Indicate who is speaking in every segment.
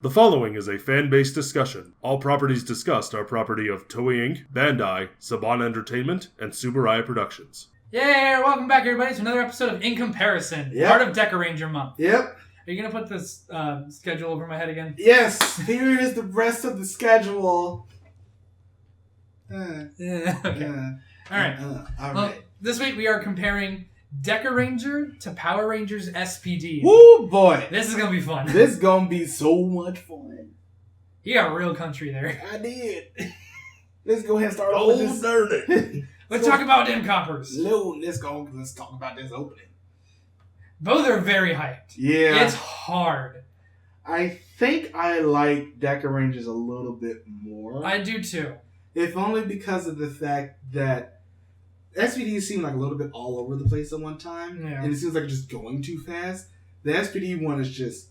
Speaker 1: The following is a fan-based discussion. All properties discussed are property of Toei Inc., Bandai, Saban Entertainment, and Subaraya Productions.
Speaker 2: Yay! Welcome back, everybody, to another episode of In Comparison, part of Dekaranger Month.
Speaker 3: Yep.
Speaker 2: Are you going to put this schedule over my head again?
Speaker 3: Yes. Here is the rest of the schedule.
Speaker 2: Yeah. Okay. All right.
Speaker 3: All
Speaker 2: well,
Speaker 3: right.
Speaker 2: This week we are comparing Dekaranger to Power Rangers SPD.
Speaker 3: Woo, boy.
Speaker 2: This is going to be fun.
Speaker 3: This is going to be so much fun.
Speaker 2: You got real country there.
Speaker 3: I did. Let's go ahead and start off with this.
Speaker 2: Let's talk about them coppers.
Speaker 3: No, let's talk about this opening.
Speaker 2: Both are very hyped.
Speaker 3: Yeah.
Speaker 2: It's hard.
Speaker 3: I think I like Dekarangers a little bit more.
Speaker 2: I do too.
Speaker 3: If only because of the fact that SPD seemed like a little bit all over the place at one time.
Speaker 2: Yeah.
Speaker 3: And it seems like it's just going too fast. The SPD one is just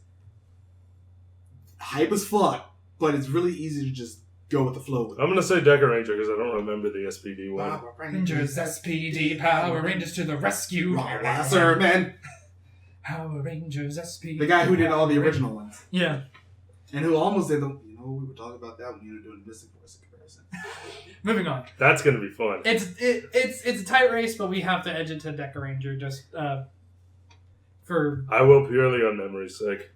Speaker 3: hype as fuck, but it's really easy to just go with the flow.
Speaker 1: I'm going to say Dekaranger because I don't remember the SPD one.
Speaker 3: Power
Speaker 2: Rangers SPD, Power Rangers to the rescue.
Speaker 3: Sir, man.
Speaker 2: Power Rangers SPD.
Speaker 3: The guy who did all the original ones.
Speaker 2: Yeah.
Speaker 3: And who almost did the... we were talking about that when you were doing the Mystic Voice comparison.
Speaker 2: Moving on.
Speaker 1: That's going to be fun.
Speaker 2: It's a tight race, but we have to edge it to Dekaranger just for...
Speaker 1: I will purely on memory's sake.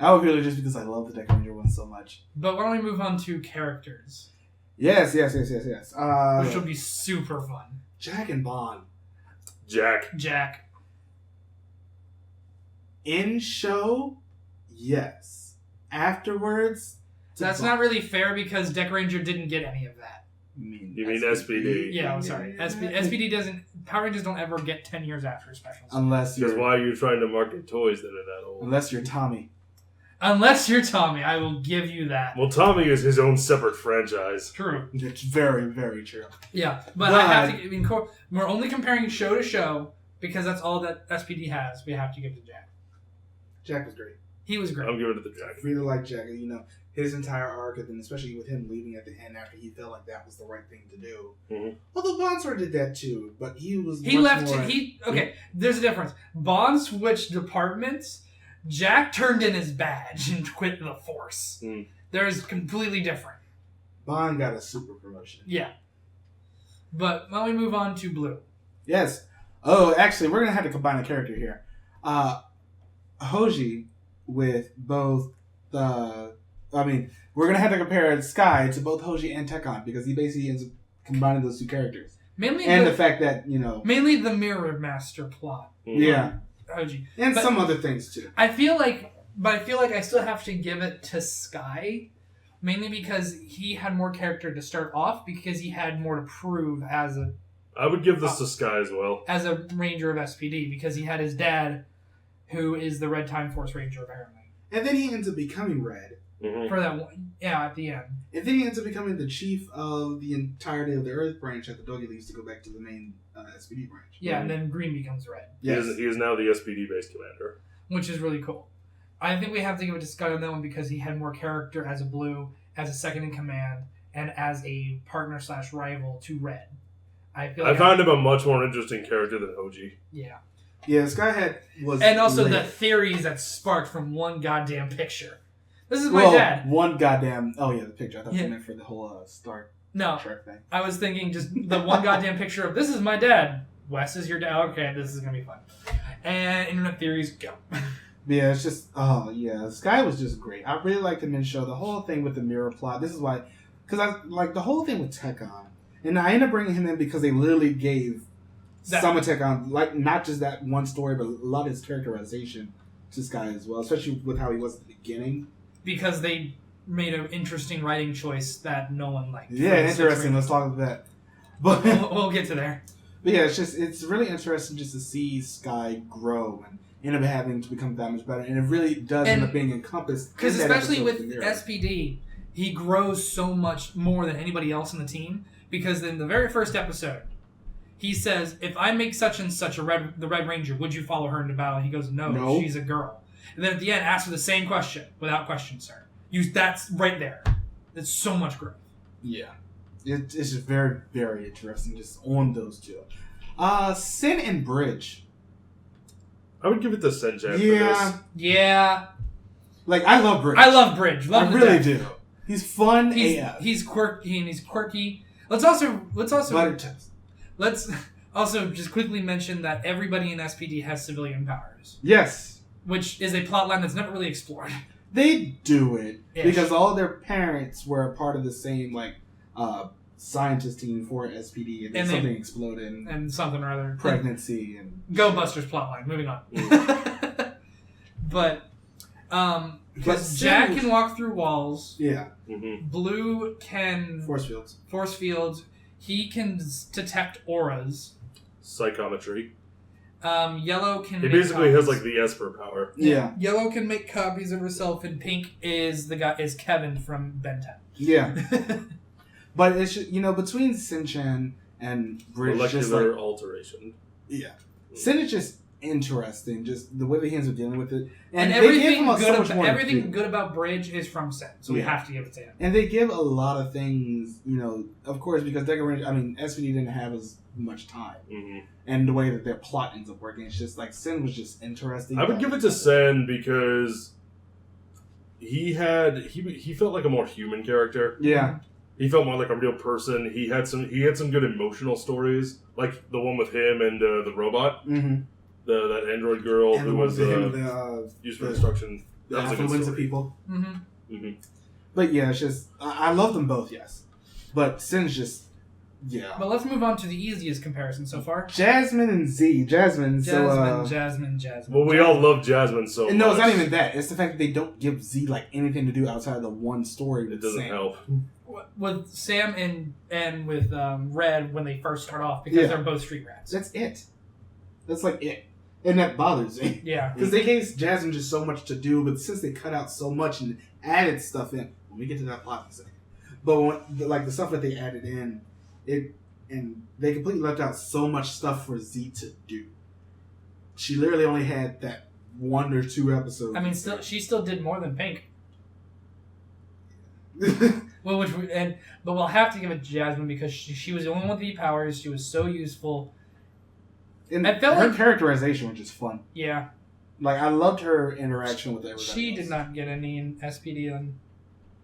Speaker 3: I would really just because I love the Dekaranger one so much.
Speaker 2: But why don't we move on to characters?
Speaker 3: Yes. Which
Speaker 2: will be super fun.
Speaker 3: Jack and Bond.
Speaker 2: Jack.
Speaker 3: In show, yes. Afterwards...
Speaker 2: That's not really fair because Dekaranger didn't get any of that.
Speaker 1: You mean SPD?
Speaker 2: Yeah, I'm sorry. SPD doesn't... Power Rangers don't ever get 10 years after specials.
Speaker 3: Unless you're...
Speaker 1: Because why are you trying to market toys that are that old?
Speaker 3: Unless you're Tommy.
Speaker 2: Unless you're Tommy, I will give you that.
Speaker 1: Well, Tommy is his own separate franchise.
Speaker 2: True.
Speaker 3: It's very, very true.
Speaker 2: Yeah, but I have to... I mean, we're only comparing show to show because that's all that SPD has. We have to give to Jack.
Speaker 3: Jack was great.
Speaker 2: He was great.
Speaker 1: I'm giving it to Jack.
Speaker 3: I really like Jack. His entire arc, and then especially with him leaving at the end after he felt like that was the right thing to do.
Speaker 1: Mm-hmm.
Speaker 3: Although Bond sort of did that too, but he was
Speaker 2: Okay, there's a difference. Bond switched departments. Jack turned in his badge and quit the Force.
Speaker 1: Mm.
Speaker 2: There's completely different.
Speaker 3: Bond got a super promotion.
Speaker 2: Yeah. But why don't we move on to Blue?
Speaker 3: Yes. Oh, actually, we're going to have to combine a character here. Hoji with both the... we're going to have to compare Sky to both Hoji and Tekon because he basically ends up combining those two characters.
Speaker 2: Mainly
Speaker 3: the fact that,
Speaker 2: Mainly the Mirror Master plot.
Speaker 1: Mm-hmm.
Speaker 3: Yeah.
Speaker 2: Hoji.
Speaker 3: And some other things too.
Speaker 2: I feel like I still have to give it to Sky, mainly because he had more character to start off, because he had more to prove as a...
Speaker 1: I would give this to Sky as well.
Speaker 2: As a Ranger of SPD, because he had his dad, who is the Red Time Force Ranger, apparently.
Speaker 3: And then he ends up becoming Red.
Speaker 1: Mm-hmm.
Speaker 2: For that one, at the end.
Speaker 3: And then he ends up becoming the chief of the entirety of the Earth branch after Doggy leaves to go back to the main SPD branch.
Speaker 2: Yeah, and then Green becomes Red.
Speaker 1: Yes. He is now the SPD-based commander.
Speaker 2: Which is really cool. I think we have to give it to Sky on that one because he had more character as a Blue, as a second in command, and as a partner/rival to Red. I
Speaker 1: found him a much more interesting character than Hoji.
Speaker 2: Yeah.
Speaker 3: Yeah, Sky was...
Speaker 2: And also the theories that sparked from one goddamn picture. This is my dad.
Speaker 3: One goddamn... Oh, yeah, the picture. I thought you meant for the whole Star Trek thing.
Speaker 2: I was thinking just the one goddamn picture of, this is my dad. Wes is your dad. Okay, this is going to be fun. And internet theories, go.
Speaker 3: Yeah, it's just... Oh, yeah. Sky was just great. I really liked him in show. The whole thing with the mirror plot. This is why... Because I like the whole thing with Tekon. And I ended up bringing him in because they literally gave some of Tekon, like, not just that one story, but a lot of his characterization to Sky as well. Especially with how he was at the beginning.
Speaker 2: Because they made an interesting writing choice that no one liked.
Speaker 3: Yeah, interesting. Let's talk about that. But
Speaker 2: we'll get to there.
Speaker 3: But yeah, it's really interesting just to see Sky grow and end up having to become that much better. And it really does end up being encompassed.
Speaker 2: Because especially with SPD, he grows so much more than anybody else in the team. Because in the very first episode, he says, if I make such and such the Red Ranger, would you follow her into battle? And he goes, no, she's a girl. And then at the end, ask her the same question, without question, sir. That's right there. That's so much growth.
Speaker 3: Yeah. It's just very, very interesting just on those two. Sin and Bridge.
Speaker 1: I would give it to Senjay for this.
Speaker 2: Yeah.
Speaker 3: Like, I love Bridge.
Speaker 2: I love Bridge. Love
Speaker 3: I
Speaker 2: him
Speaker 3: really
Speaker 2: to death.
Speaker 3: do. He's fun.
Speaker 2: He's quirky and he's quirky. Let's also
Speaker 3: Buttertoast.
Speaker 2: let's also just quickly mention that everybody in SPD has civilian powers.
Speaker 3: Yes.
Speaker 2: Which is a plot line that's never really explored.
Speaker 3: They do it
Speaker 2: Ish.
Speaker 3: because all their parents were a part of the same scientist team for SPD, and then something exploded
Speaker 2: and something or other.
Speaker 3: Pregnancy and
Speaker 2: Go Buster's plotline. Moving on. But because Jack can walk through walls.
Speaker 3: Yeah.
Speaker 1: Mm-hmm.
Speaker 2: Blue can
Speaker 3: Force fields.
Speaker 2: He can detect auras.
Speaker 1: Psychometry.
Speaker 2: Yellow can.
Speaker 1: He
Speaker 2: make
Speaker 1: basically
Speaker 2: copies.
Speaker 1: has like the Esper power.
Speaker 3: Yeah.
Speaker 2: Yellow can make copies of herself, and Pink is Kevin from Ben 10.
Speaker 3: Yeah. But it's between Sinchan and Bridge,
Speaker 1: Molecular alteration.
Speaker 3: Yeah. Sin is just interesting, just the way the hands are dealing with it,
Speaker 2: and everything good about Bridge is from Sin, so we have to give it to him.
Speaker 3: And they give a lot of things, of course, because SPD didn't have as much time, and the way that their plot ends up working, it's just like Sin was just interesting.
Speaker 1: I would give it to Sin because he felt like a more human character.
Speaker 3: Yeah.
Speaker 1: He felt more like a real person. He had some good emotional stories, like the one with him and the robot. Mm-hmm. That android girl
Speaker 3: and
Speaker 1: who was used for destruction.
Speaker 3: The affluence of people.
Speaker 2: Mm-hmm.
Speaker 1: Mm-hmm.
Speaker 3: But yeah, it's just I love them both, yes. But Sin's just
Speaker 2: But let's move on to the easiest comparison so far.
Speaker 3: Jasmine and Z. Jasmine.
Speaker 1: Well, we all love Jasmine so much.
Speaker 3: No, it's not even that. It's the fact that they don't give Z like anything to do outside of the one story.
Speaker 1: It doesn't help.
Speaker 2: With Sam and with Red when they first start off because they're both street rats.
Speaker 3: That's it. That's like it. And that bothers me.
Speaker 2: Yeah.
Speaker 3: Because they gave Jasmine just so much to do, but since they cut out so much and added stuff in, when we get to that plot in a second. But when, the stuff that they added in, and they completely left out so much stuff for Z to do. She literally only had that 1 or 2 episodes.
Speaker 2: I mean, she still did more than Pink. Well, but we'll have to give it to Jasmine because she was the only one with the powers. She was so useful.
Speaker 3: And her characterization was just fun.
Speaker 2: Yeah.
Speaker 3: Like, I loved her interaction with everybody
Speaker 2: She
Speaker 3: else.
Speaker 2: did not get any in SPD then.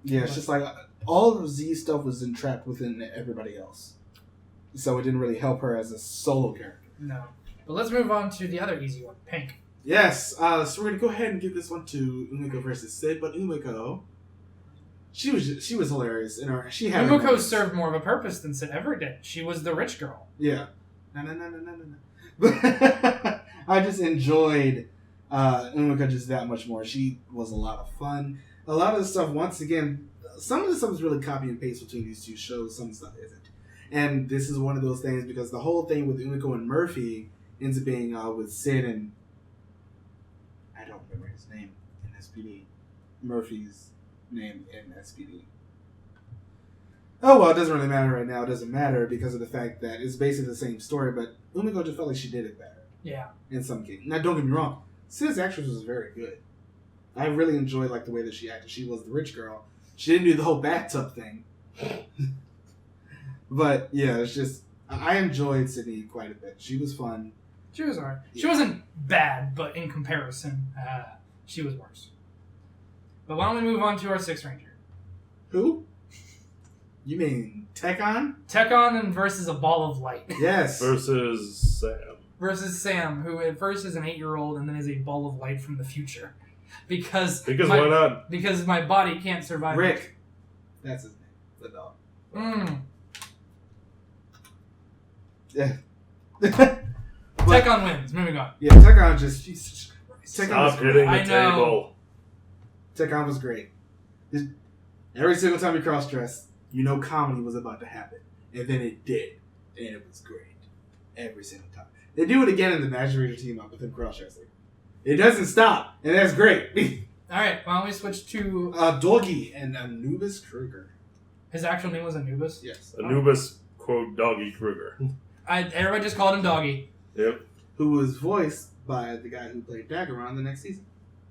Speaker 3: Yeah, it's just like, all of Z stuff was entrapped within everybody else. So it didn't really help her as a solo character.
Speaker 2: No. But let's move on to the other easy one, Pink.
Speaker 3: Yes, so we're going to go ahead and give this one to Umiko versus Sid, but Umiko, she was hilarious. She had
Speaker 2: Umiko served more of a purpose than Sid ever did. She was the rich girl.
Speaker 3: Yeah. No. I just enjoyed Umiko just that much more. She was a lot of fun. A lot of the stuff, once again, some of the stuff is really copy and paste between these two shows. Some stuff isn't. And this is one of those things because the whole thing with Umiko and Murphy ends up being with Sid and I don't remember his name in SPD. Murphy's name in SPD. Oh, well, it doesn't really matter right now. It doesn't matter because of the fact that it's basically the same story, but Umiko just felt like she did it better.
Speaker 2: Yeah.
Speaker 3: In some cases. Now, don't get me wrong. Sid's actress was very good. I really enjoyed the way that she acted. She was the rich girl. She didn't do the whole bathtub thing. But, yeah, it's just... I enjoyed Sydney quite a bit. She was fun.
Speaker 2: She was alright. Yeah. She wasn't bad, but in comparison, she was worse. But why don't we move on to our Sixth Ranger?
Speaker 3: Who? You mean Tekon?
Speaker 2: Tekon and versus a ball of light.
Speaker 3: Yes.
Speaker 1: Versus Sam.
Speaker 2: Versus Sam, who at first is an 8-year-old and then is a ball of light from the future. Because
Speaker 1: why not?
Speaker 2: Because my body can't survive.
Speaker 3: Rick. That's his name. The dog. Yeah.
Speaker 2: Tekon wins. Moving on.
Speaker 3: Yeah, Tekon just... Jesus Christ.
Speaker 1: Stop hitting the table.
Speaker 3: Tekon was great. Every single time he cross-dressed, you know comedy was about to happen. And then it did. And it was great. Every single time. They do it again in the Magic Ranger team up with him cross-dressing. It doesn't stop. And that's great.
Speaker 2: Alright, why don't we switch to...
Speaker 3: Doggy and Anubis Kruger.
Speaker 2: His actual name was Anubis?
Speaker 3: Yes.
Speaker 1: Anubis, quote, Doggy Kruger.
Speaker 2: Everybody just called him Doggy.
Speaker 1: Yep.
Speaker 3: Who was voiced by the guy who played Dekaranger the next season.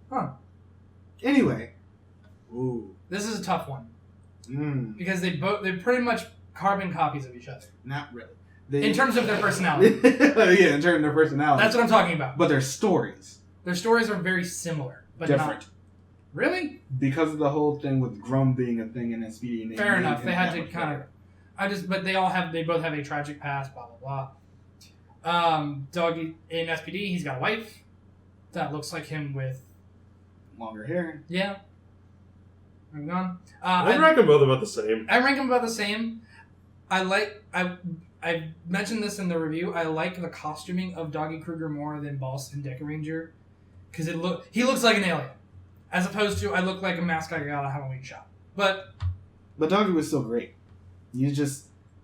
Speaker 2: Huh.
Speaker 3: Anyway. Ooh.
Speaker 2: This is a tough one. Because they're pretty much carbon copies of each other.
Speaker 3: Not really.
Speaker 2: In terms of their personality.
Speaker 3: Yeah, in terms of their personality.
Speaker 2: That's what I'm talking about.
Speaker 3: But their stories.
Speaker 2: Their stories are very similar, but
Speaker 3: different.
Speaker 2: Really?
Speaker 3: Because of the whole thing with Grum being a thing in SPD.
Speaker 2: Fair enough. They had to kind of... But they both have a tragic past, blah, blah, blah. Doggy in SPD, he's got a wife that looks like him with...
Speaker 3: longer hair.
Speaker 2: Yeah. I'm gone.
Speaker 1: I rank them both about the same.
Speaker 2: I rank them about the same. I mentioned this in the review. I like the costuming of Doggy Kruger more than Boss and Dekaranger. Because he looks like an alien. As opposed to, I look like a mask I got a Halloween shop. But
Speaker 3: Doggy was still great.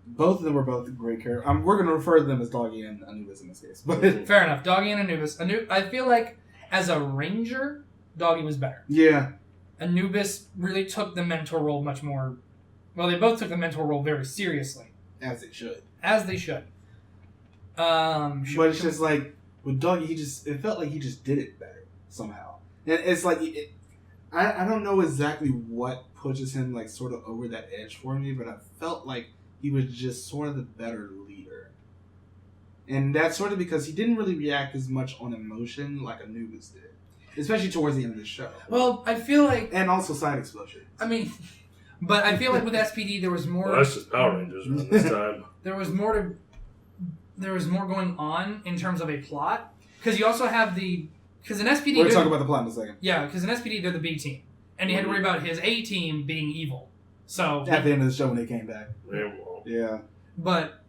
Speaker 3: Both of them were both great characters. We're going to refer to them as Doggy and Anubis in this case. But
Speaker 2: fair enough. Doggy and Anubis. I feel like, as a ranger, Doggy was better.
Speaker 3: Yeah.
Speaker 2: Anubis really took the mentor role much more... Well, they both took the mentor role very seriously.
Speaker 3: As they should.
Speaker 2: As they should.
Speaker 3: But it's just like, with Doggy, it felt like he just did it better, somehow. And it's like, I don't know exactly what pushes him, like, sort of over that edge for me, but I felt like he was just sort of the better leader. And that's sort of because he didn't really react as much on emotion like Anubis did. Especially towards the end of the show.
Speaker 2: Well, I feel like...
Speaker 3: And also side explosions.
Speaker 2: I mean... But I feel like with SPD there was more...
Speaker 1: Well, that's just Power Rangers around this time.
Speaker 2: There was more going on in terms of a plot. Because you also have the... Because in SPD...
Speaker 3: We're going to talk about the plot in a second.
Speaker 2: Yeah, because in SPD they're the B team. And you had to worry about his A team being evil. So...
Speaker 3: At the end of the show when they came back.
Speaker 1: Yeah, well.
Speaker 3: Yeah.
Speaker 2: But...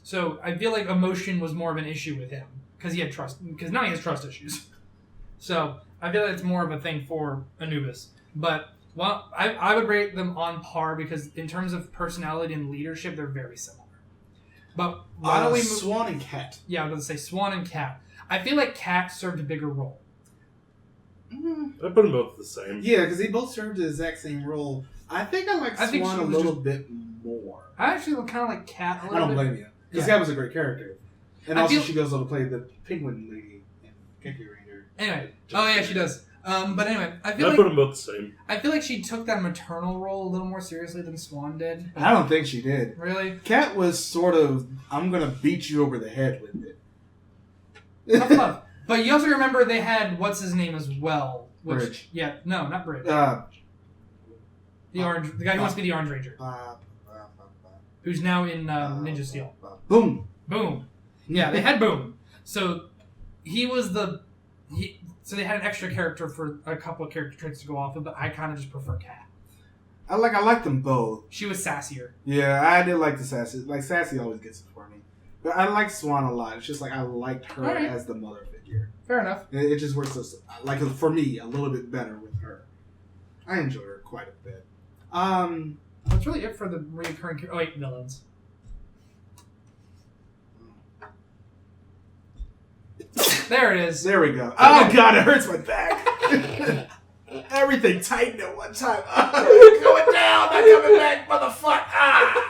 Speaker 2: So, I feel like emotion was more of an issue with him. Because he had trust... Because now he has trust issues. So, I feel like it's more of a thing for Anubis. But, well, I would rate them on par because in terms of personality and leadership, they're very similar. But why don't we move...
Speaker 3: Swan and Cat.
Speaker 2: Yeah, I was going to say Swan and Cat. I feel like Cat served a bigger role.
Speaker 1: I put them both the same.
Speaker 3: Yeah, because they both served the exact same role. I think I like Swan a little bit more.
Speaker 2: I actually kind of like Cat a little bit.
Speaker 3: I don't blame you. Because Cat was a great character. And also she goes on to play the penguin lady in Dekaranger.
Speaker 2: Anyway. Oh, yeah, she does. But anyway, I
Speaker 1: put them both the same.
Speaker 2: I feel like she took that maternal role a little more seriously than Swan did.
Speaker 3: I don't think she did.
Speaker 2: Really?
Speaker 3: Cat was sort of, I'm going to beat you over the head with it.
Speaker 2: Tough love. But you also remember they had, what's his name as well?
Speaker 3: Bridge.
Speaker 2: Yeah, no, not Bridge. The guy who wants to be the Orange Ranger. Who's now in Ninja Steel.
Speaker 3: Boom.
Speaker 2: Boom. Yeah, they had Boom. So he was so they had an extra character for a couple of character traits to go off of, but I kind of just prefer Cat.
Speaker 3: I like them both.
Speaker 2: She was sassier.
Speaker 3: Yeah, I did like the sassy. Like, sassy always gets it for me. But I like Swan a lot. It's just like I liked her as the mother figure.
Speaker 2: Fair enough.
Speaker 3: It just works, like, for me, a little bit better with her. I enjoy her quite a bit.
Speaker 2: That's really it for the recurring... Oh, wait, villains. There it is.
Speaker 3: There we go. Oh, God, it hurts my back. Everything tightened at one time. Going down, not coming back, motherfucker.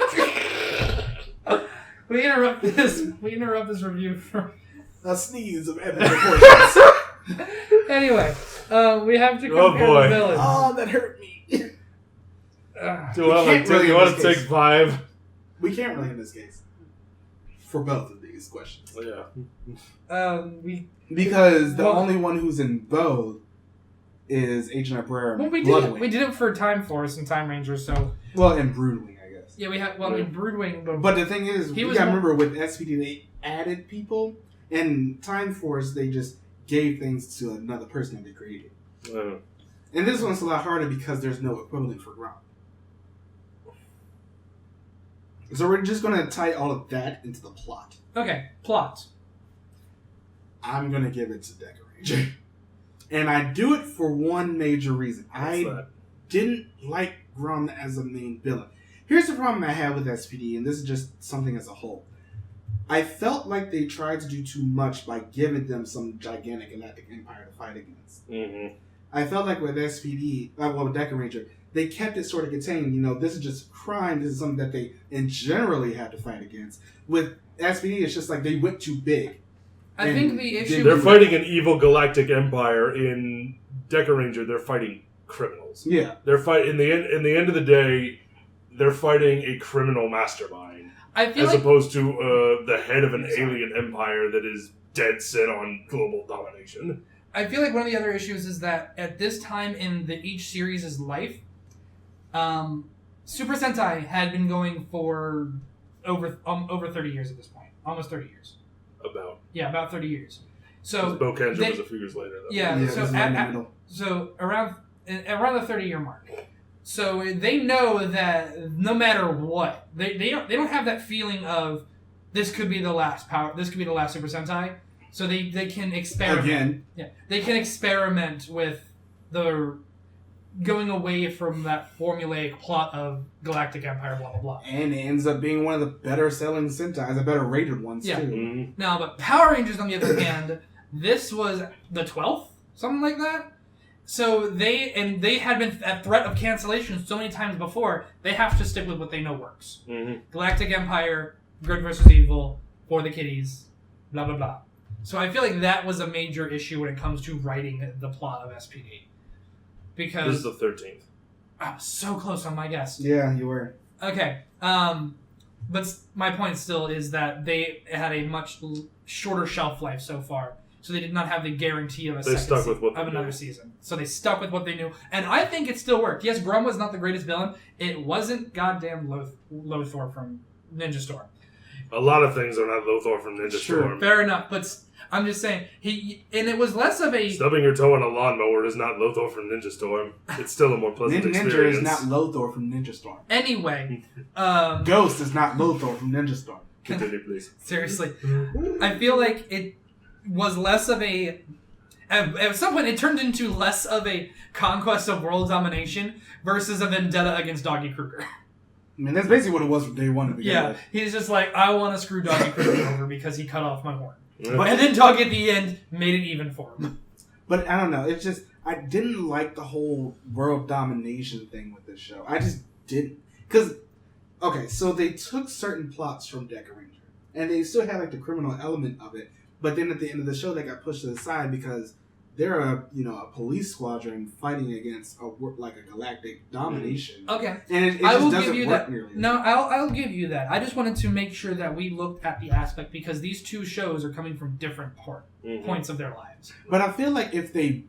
Speaker 2: We interrupt this review for
Speaker 3: a sneeze of epic proportions.
Speaker 2: Anyway, we have to compare the villains.
Speaker 3: Oh, that hurt me.
Speaker 1: Do you want to take 5?
Speaker 3: We can't really in this case. For both of these questions.
Speaker 1: Yeah.
Speaker 3: Because the only one who's in both is Agent Abaranger.
Speaker 2: Well, we did it for Time Force and Time Ranger, so...
Speaker 3: Well, and Broodwing, I guess.
Speaker 2: Yeah, we had... Well, in Broodwing...
Speaker 3: But the thing is, you gotta remember, with SPD, they added people, and Time Force, they just gave things to another person that they created. And this one's a lot harder because there's no equivalent for Grom. So we're just going to tie all of that into the plot.
Speaker 2: Okay, plot.
Speaker 3: I'm going to give it to Dekaranger. And I do it for one major reason. I didn't like Grom as a main villain. Here's the problem I had with SPD, and this is just something as a whole. I felt like they tried to do too much by giving them some gigantic galactic empire to fight against.
Speaker 1: Mm-hmm.
Speaker 3: I felt like with SPD, with Dekaranger, they kept it sort of contained. You know, this is just crime. This is something that they generally have to fight against. With SPD, it's just like they went too big.
Speaker 2: I think the issue...
Speaker 1: They're fighting an evil galactic empire. In Dekaranger, they're fighting criminals.
Speaker 3: Yeah.
Speaker 1: They're in the end of the day, they're fighting a criminal mastermind. As opposed to the head of an alien empire that is dead set on global domination.
Speaker 2: I feel like one of the other issues is that at this time in each series' life, Super Sentai had been going for over 30 years at this point. Almost 30 years. About 30 years. So
Speaker 1: Bokenja was a few years later, though.
Speaker 2: Yeah, so around the 30-year mark. So they know that no matter what, they don't have that feeling of this could be the last Super Sentai. So they can experiment.
Speaker 3: Again.
Speaker 2: Yeah. They can experiment with the going away from that formulaic plot of Galactic Empire, blah blah blah.
Speaker 3: And it ends up being one of the better selling Sentais, the better rated ones too.
Speaker 1: Mm-hmm.
Speaker 2: Now, but Power Rangers on the other hand, this was the 12th, something like that. So they had been at threat of cancellation so many times before, they have to stick with what they know works.
Speaker 1: Mm-hmm.
Speaker 2: Galactic Empire, good versus evil, for the kiddies, blah blah blah. So I feel like that was a major issue when it comes to writing the plot of SPD. Because
Speaker 1: this is the 13th.
Speaker 2: I was so close on my guess.
Speaker 3: Yeah, you were.
Speaker 2: Okay. But my point still is that they had a much shorter shelf life so far. So they did not have the guarantee of another season. So they stuck with what they knew. And I think it still worked. Yes, Grum was not the greatest villain. It wasn't goddamn Lothor from Ninja Storm.
Speaker 1: A lot of things are not Lothor from Ninja Storm.
Speaker 2: Fair enough, but I'm just saying, and it was less of a...
Speaker 1: Stubbing your toe on a lawnmower is not Lothor from Ninja Storm. It's still a more pleasant experience.
Speaker 3: Ninja is not Lothor from Ninja Storm.
Speaker 2: Anyway.
Speaker 3: Ghost is not Lothor from Ninja Storm.
Speaker 1: Continue, please.
Speaker 2: Seriously. I feel like it was less of a... At some point, it turned into less of a conquest of world domination versus a vendetta against Doggy Kruger.
Speaker 3: I mean, that's basically what it was from day one to begin with.
Speaker 2: He's just like, I want to screw Doggy Kruger over because he cut off my horn.
Speaker 1: Yeah.
Speaker 2: And then Doggy at the end made it even for him.
Speaker 3: But I don't know. It's just, I didn't like the whole world domination thing with this show. I just didn't. Because, okay, so they took certain plots from Dekaranger. And they still had, like, the criminal element of it. But then at the end of the show, they got pushed to the side because they're a police squadron fighting against a galactic domination.
Speaker 2: Okay,
Speaker 3: and it just doesn't work nearly.
Speaker 2: No, I'll give you that. I just wanted to make sure that we looked at the aspect because these two shows are coming from different points of their lives.
Speaker 3: But I feel like if they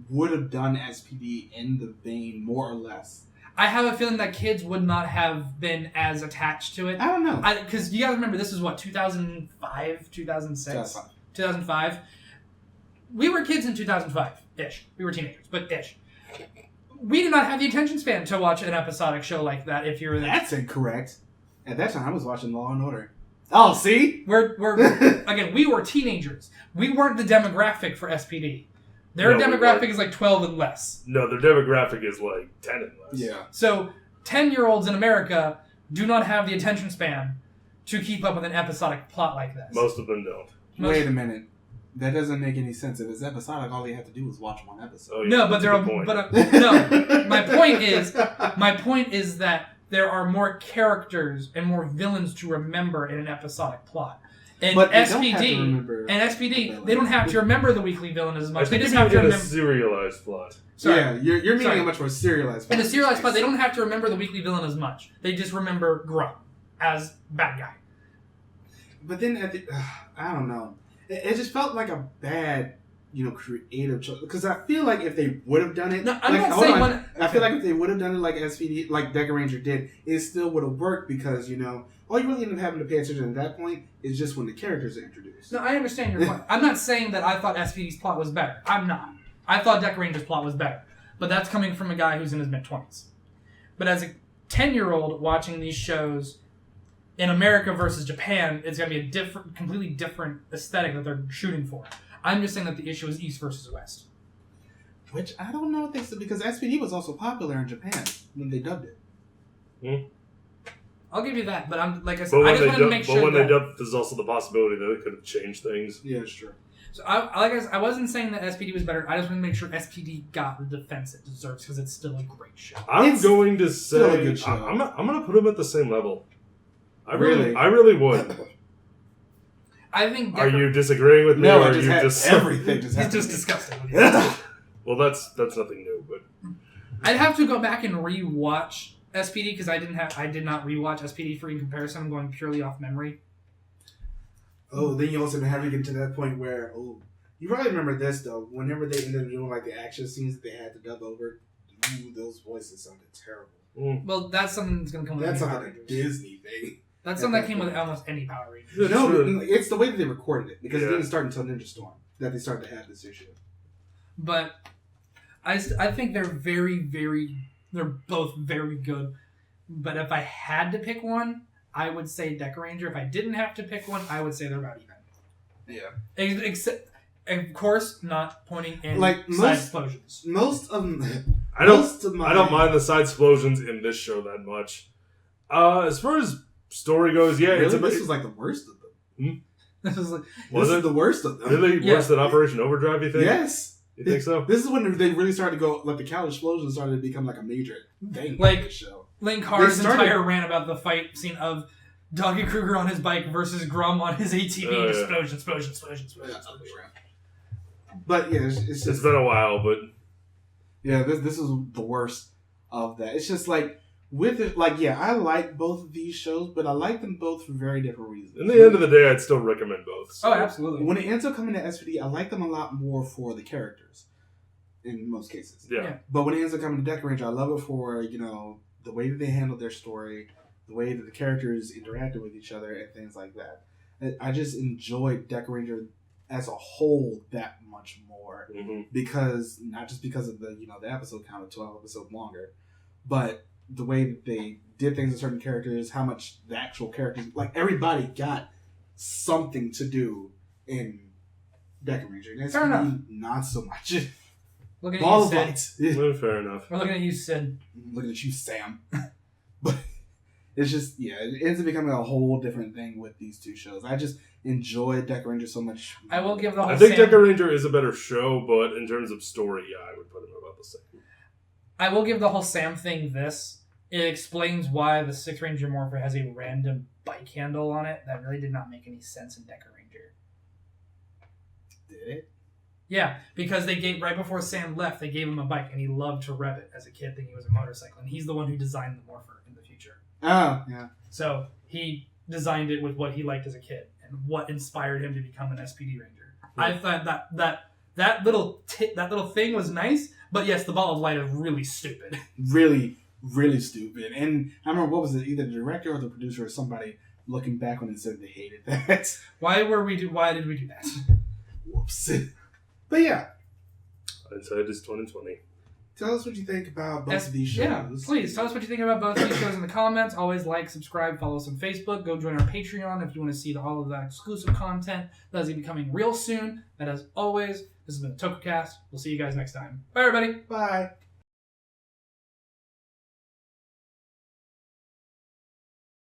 Speaker 3: would have done SPD in the vein more or less,
Speaker 2: I have a feeling that kids would not have been as attached to it.
Speaker 3: I don't know.
Speaker 2: Because you gotta remember, this is what, 2005, 2006? 2005. We were kids in 2005-ish. We were teenagers, but ish. We did not have the attention span to watch an episodic show like that if you were...
Speaker 3: That's incorrect. At that time, I was watching Law & Order. Oh, see?
Speaker 2: We're again, we were teenagers. We weren't the demographic for SPD. Their demographic is like 12 and less.
Speaker 1: No, their demographic is like 10 and less.
Speaker 3: Yeah.
Speaker 2: So, 10-year-olds in America do not have the attention span to keep up with an episodic plot like this.
Speaker 1: Most of them don't.
Speaker 3: Wait a minute. That doesn't make any sense. If it's episodic, all you have to do is watch one episode.
Speaker 1: Oh, yeah,
Speaker 2: no, but no. My point is that there are more characters and more villains to remember in an episodic plot. And SPD, they don't have to remember the weekly villain as much. They just have to remember
Speaker 1: a serialized plot.
Speaker 3: Sorry. Yeah, you're meaning a much more serialized plot.
Speaker 2: In a serialized plot, they don't have to remember the weekly villain as much. They just remember Grum as bad guy.
Speaker 3: But then I don't know. It just felt like a bad, creative choice. Because I feel like if they would have done it...
Speaker 2: No, I'm not saying one...
Speaker 3: I feel like if they would have done it like SPD, like Dekaranger did, it still would have worked because, all you really end up having to pay attention at that point is just when the characters are introduced.
Speaker 2: No, I understand your point. I'm not saying that I thought SPD's plot was better. I'm not. I thought Dekaranger's plot was better. But that's coming from a guy who's in his mid-20s. But as a 10-year-old watching these shows... in America versus Japan, it's going to be a completely different aesthetic that they're shooting for. I'm just saying that the issue is East versus West.
Speaker 3: Which I don't know if they said, because SPD was also popular in Japan when they dubbed it.
Speaker 2: I'll give you that, but I just wanted to make sure.
Speaker 1: But when they dubbed, there's also the possibility that it could have changed things.
Speaker 3: Yeah, sure.
Speaker 2: So I wasn't saying that SPD was better. I just wanted to make sure SPD got the defense it deserves because it's still a great show.
Speaker 1: I'm going to say
Speaker 3: a good show.
Speaker 1: I'm going to put them at the same level. I
Speaker 3: Really?
Speaker 1: really would.
Speaker 2: I think.
Speaker 1: Are you disagreeing with me?
Speaker 3: No,
Speaker 1: or
Speaker 3: I just had everything.
Speaker 2: He's just disgusting.
Speaker 1: Well, that's nothing new, but
Speaker 2: I'd have to go back and rewatch SPD because I did not rewatch SPD for in comparison. I'm going purely off memory.
Speaker 3: Oh, then you also have to get to that point where You probably remember this though. Whenever they ended up doing like the action scenes that they had to dub over, those voices sounded terrible.
Speaker 2: Well, that's something that's gonna come with
Speaker 3: That's
Speaker 2: any
Speaker 3: like
Speaker 2: Power
Speaker 3: a
Speaker 2: Rangers.
Speaker 3: Disney thing.
Speaker 2: That's something that came with almost any Power Ranger.
Speaker 3: No, it's the way that they recorded it because it didn't start until Ninja Storm that they started to have this issue.
Speaker 2: But I think they're they're both very good. But if I had to pick one, I would say Dekaranger. If I didn't have to pick one, I would say they're about even.
Speaker 3: Yeah.
Speaker 2: Except, of course, not pointing in
Speaker 3: like
Speaker 2: side explosions.
Speaker 3: Most of
Speaker 1: I don't mind the side explosions in this show that much. As far as story goes, yeah,
Speaker 3: really? This was like the worst of them.
Speaker 2: This is like
Speaker 3: this is the worst of them.
Speaker 1: Really worse than Operation Overdrive? You think?
Speaker 3: Yes.
Speaker 1: You think so?
Speaker 3: This is when they really started to go, like the cow explosion started to become like a major thing
Speaker 2: like
Speaker 3: in the show.
Speaker 2: Link Hard's entire rant about the fight scene of Doggy Kruger on his bike versus Grum on his ATV. Explosion.
Speaker 3: But yeah, it's
Speaker 1: been a while, but
Speaker 3: yeah, this is the worst of that. It's just like with it, like I like both of these shows, but I like them both for very different reasons.
Speaker 1: In the end of the day, I'd still recommend both. So.
Speaker 2: Oh, absolutely.
Speaker 3: When it ends up coming to SPD, I like them a lot more for the characters, in most cases.
Speaker 1: Yeah.
Speaker 3: But when it ends up coming to Dekaranger, I love it for the way that they handled their story, the way that the characters interacted with each other, and things like that. I just enjoyed Dekaranger as a whole that much more because not just because of the the episode count of 12 episodes longer, but the way that they did things with certain characters, how much the actual characters, like everybody got something to do in Dekaranger. And
Speaker 2: Fair enough.
Speaker 3: Not so much.
Speaker 2: Looking at
Speaker 3: Ball
Speaker 2: you,
Speaker 3: of
Speaker 2: Sid.
Speaker 3: lights.
Speaker 1: Well, fair enough.
Speaker 2: We're looking at you, Sid.
Speaker 3: Looking at you, Sam. But it's just, it ends up becoming a whole different thing with these two shows. I just enjoy Dekaranger so much.
Speaker 2: I will give the whole
Speaker 1: I think
Speaker 2: Sam...
Speaker 1: Dekaranger is a better show, but in terms of story, I would put him about the same.
Speaker 2: I will give the whole Sam thing this. It explains why the 6th Ranger Morpher has a random bike handle on it that really did not make any sense in Dekaranger.
Speaker 3: Did it?
Speaker 2: Yeah, because they gave right before Sam left, they gave him a bike, and he loved to rev it as a kid, thinking it was a motorcycle. And he's the one who designed the Morpher in the future.
Speaker 3: Oh, yeah.
Speaker 2: So he designed it with what he liked as a kid and what inspired him to become an SPD Ranger. Yeah. I thought that little thing was nice, but yes, the ball of light is really stupid.
Speaker 3: Really, really stupid. And I remember, what was it? Either the director or the producer or somebody looking back on it said they hated that.
Speaker 2: Why did we do that?
Speaker 3: Whoops. But yeah.
Speaker 1: Inside is 2020.
Speaker 3: Tell us what you think about both of these shows.
Speaker 2: Yeah, please tell us what you think about both of these shows in the comments. Always like, subscribe, follow us on Facebook. Go join our Patreon if you want to see all of that exclusive content that is going to be coming real soon. But as always, this has been the TokuCast. We'll see you guys next time. Bye, everybody.
Speaker 3: Bye.